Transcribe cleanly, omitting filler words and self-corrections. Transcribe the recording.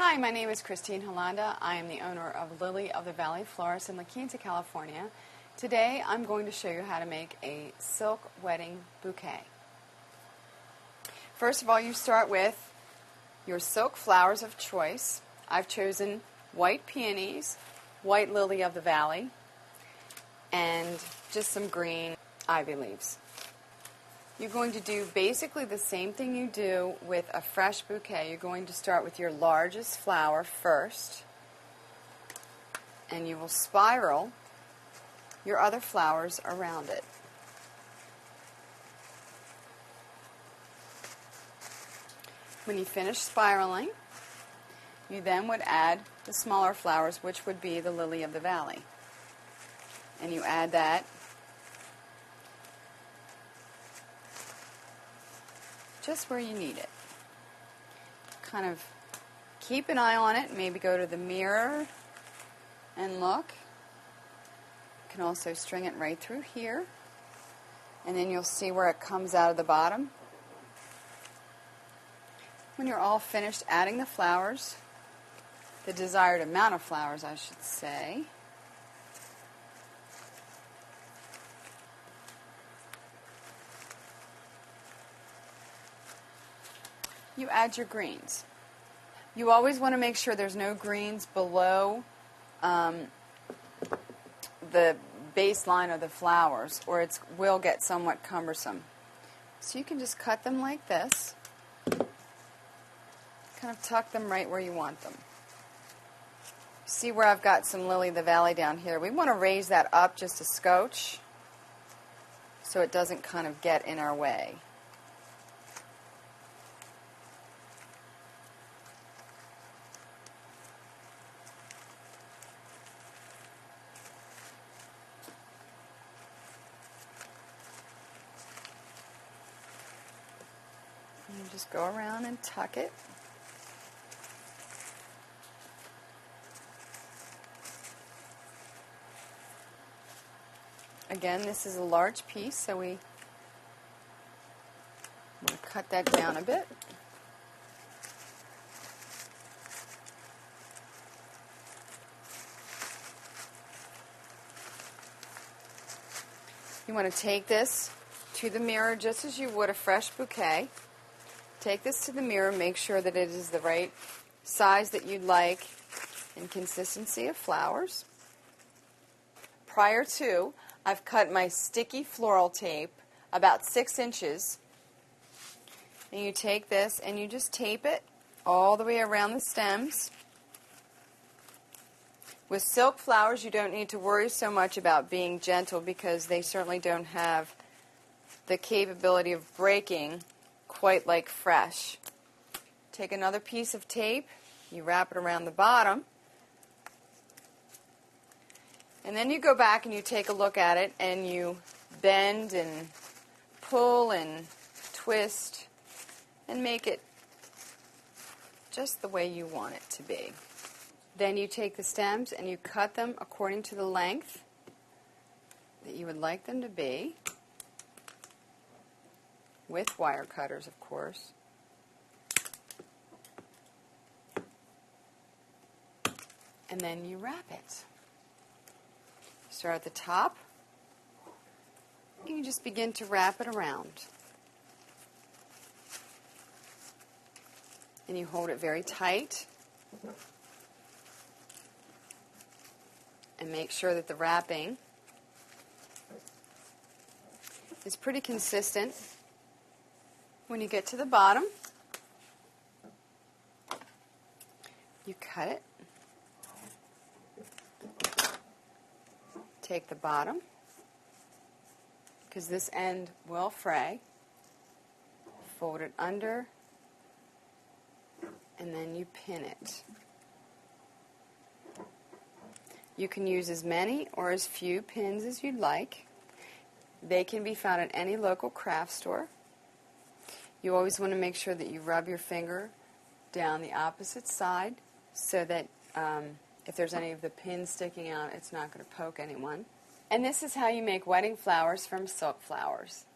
Hi, my name is Christine Hollanda. I am the owner of Lily of the Valley Florist in La Quinta, California. Today I'm going to show you how to make a silk wedding bouquet. First of all, you start with your silk flowers of choice. I've chosen white peonies, white lily of the valley, and just some green ivy leaves. You're going to do basically the same thing you do with a fresh bouquet. You're going to start with your largest flower first, and you will spiral your other flowers around it. When you finish spiraling, you then would add the smaller flowers, which would be the lily of the valley. And you add that just where you need it. Kind of keep an eye on it, maybe go to the mirror and look. You can also string it right through here, and then you'll see where it comes out of the bottom. When you're all finished adding the flowers, the desired amount of flowers, I should say, you add your greens. You always want to make sure there's no greens below the baseline of the flowers, or it will get somewhat cumbersome. So you can just cut them like this. Kind of tuck them right where you want them. See where I've got some lily of the valley down here? We want to raise that up just a scotch so it doesn't kind of get in our way. And you just go around and tuck it. Again, this is a large piece, so we want to cut that down a bit. You want to take this to the mirror just as you would a fresh bouquet. Take this to the mirror, make sure that it is the right size that you'd like and consistency of flowers. Prior to, I've cut my sticky floral tape about 6 inches. And you take this and you just tape it all the way around the stems. With silk flowers, you don't need to worry so much about being gentle because they certainly don't have the capability of breaking quite like fresh. Take another piece of tape, you wrap it around the bottom, and then you go back and you take a look at it and you bend and pull and twist and make it just the way you want it to be. Then you take the stems and you cut them according to the length that you would like them to be, with wire cutters, of course. And then you wrap it. Start at the top, and you just begin to wrap it around. And you hold it very tight. And make sure that the wrapping is pretty consistent. When you get to the bottom, you cut it. Take the bottom, because this end will fray. Fold it under, and then you pin it. You can use as many or as few pins as you'd like. They can be found at any local craft store. You always want to make sure that you rub your finger down the opposite side so that if there's any of the pins sticking out, it's not going to poke anyone. And this is how you make wedding flowers from silk flowers.